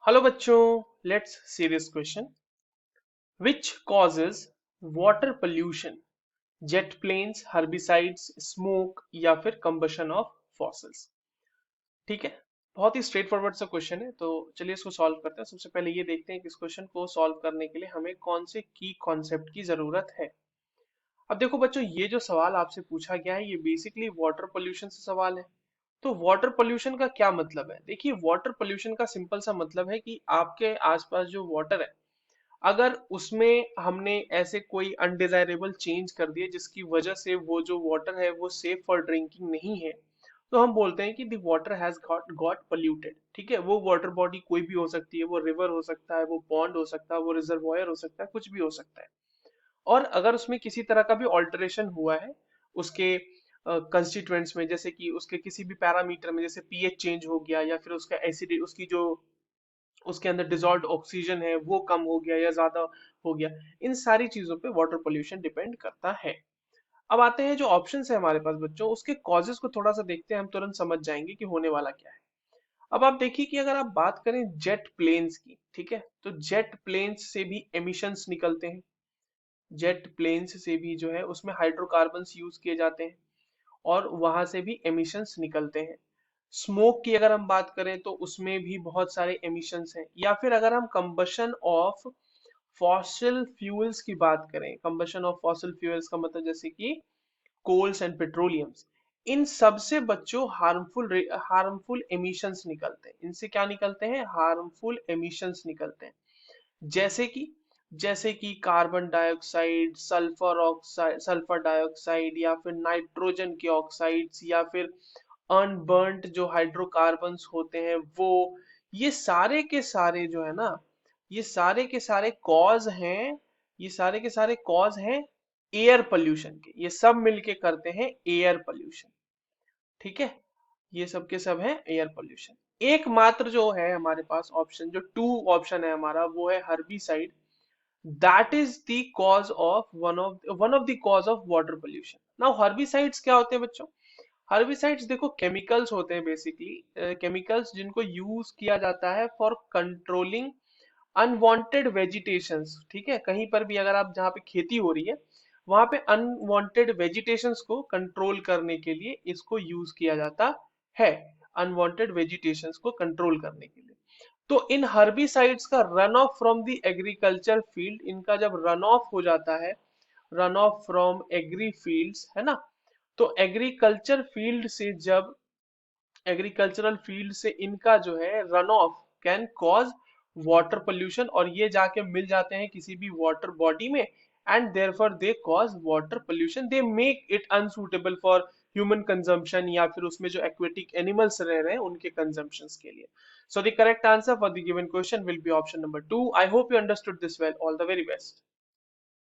Hello बच्चों, let's see this question. Which causes water pollution? Jet planes, herbicides, smoke या फिर combustion of fossils? ठीक है, बहुत ही स्ट्रेट फॉरवर्ड सा क्वेश्चन है, तो चलिए इसको सॉल्व करते हैं। सबसे पहले ये देखते हैं कि इस क्वेश्चन को सॉल्व करने के लिए हमें कौन से की कॉन्सेप्ट की जरूरत है। अब देखो बच्चों, ये जो सवाल आपसे पूछा गया है ये बेसिकली वाटर पोल्यूशन से सवाल है। तो वाटर पोल्यूशन का क्या मतलब है? देखिए, वाटर पोल्यूशन का सिंपल सा मतलब है कि आपके आसपास जो वाटर है, अगर उसमें हमने ऐसे कोई अनडिजायरेबल चेंज कर दिए जिसकी वजह से वो जो वाटर है वो सेफ फॉर ड्रिंकिंग नहीं है, तो हम बोलते हैं कि the water has got polluted. ठीक है, वो वाटर बॉडी कोई भी हो सकती है, वो रिवर हो सकता है, वो पॉन्ड हो सकता है, वो रिजर्वॉयर हो सकता है, कुछ भी हो सकता है। और अगर उसमें किसी तरह का भी ऑल्टरेशन हुआ है उसके कंस्टिट्यूएंट्स में, जैसे कि उसके किसी भी पैरामीटर में, जैसे पीएच चेंज हो गया या फिर उसका एसिड, उसकी जो उसके अंदर डिजॉल्व्ड ऑक्सीजन है वो कम हो गया या ज्यादा हो गया, इन सारी चीजों पे वाटर पोल्यूशन डिपेंड करता है। अब आते हैं जो ऑप्शन है हमारे पास बच्चों, उसके कॉजेस को थोड़ा सा देखते हैं, हम तुरंत समझ जाएंगे कि होने वाला क्या है। अब आप देखिए कि अगर आप बात करें जेट प्लेन्स की, ठीक है, तो जेट प्लेन्स से भी एमिशंस निकलते हैं। जेट प्लेन्स से भी जो है उसमें हाइड्रोकार्बन्स यूज किए जाते हैं और वहां से भी एमिशंस निकलते हैं। स्मोक की अगर हम बात करें तो उसमें भी बहुत सारे एमिशंस हैं। या फिर अगर हम कंबशन ऑफ फॉसिल फ्यूल्स की बात करें, कंबशन ऑफ फॉसिल फ्यूल्स का मतलब जैसे कि कोल्स एंड पेट्रोलियम्स, इन सबसे बच्चों हार्मफुल एमिशंस निकलते हैं। इनसे क्या निकलते हैं? हार्मफुल एमिशंस निकलते हैं। जैसे कि जैसे कि carbon dioxide, sulphur oxide, sulphur dioxide, या फिर नाइट्रोजन के ऑक्साइड्स, या फिर अनबर्न्ड जो हाइड्रोकार्बन्स होते हैं वो, ये सारे के सारे जो है ना, ये सारे के सारे कॉज हैं, ये सारे के सारे कॉज हैं एयर पोल्यूशन के। ये सब मिलके करते हैं एयर पोल्यूशन। ठीक है, ये सब के सब है एयर पोल्यूशन। एकमात्र जो है हमारे पास ऑप्शन, जो टू ऑप्शन है हमारा, वो है herbicide. That is the cause of one of the cause of water pollution. Now herbicides क्या होते हैं बच्चों? हर्बिसाइड्स देखो केमिकल्स होते हैं, बेसिकली केमिकल्स जिनको यूज किया जाता है फॉर कंट्रोलिंग अनवांटेड वेजिटेशंस। ठीक है, कहीं पर भी अगर आप, जहाँ पे खेती हो रही है, वहां पे अनवांटेड वेजिटेशंस को कंट्रोल करने के लिए इसको यूज किया जाता है। अनवांटेड वेजिटेशंस को कंट्रोल करने के लिए। तो इन हर्बिसाइड्स का run off from the agriculture field, इनका जब रन ऑफ हो जाता है, run off from agri fields है ना, तो एग्रीकल्चर फील्ड से जब, एग्रीकल्चरल फील्ड से इनका जो है run of can cause water pollution, और ये जाके मिल जाते हैं किसी भी वाटर बॉडी में, and therefore they cause water pollution, they make it unsuitable for human consumption, या फिर उसमें जो एक्वेटिक एनिमल्स रह रहे हैं उनके कंजम्पशन के लिए। So the correct answer for the given question will be option number 2. I hope you understood this well. All the very best.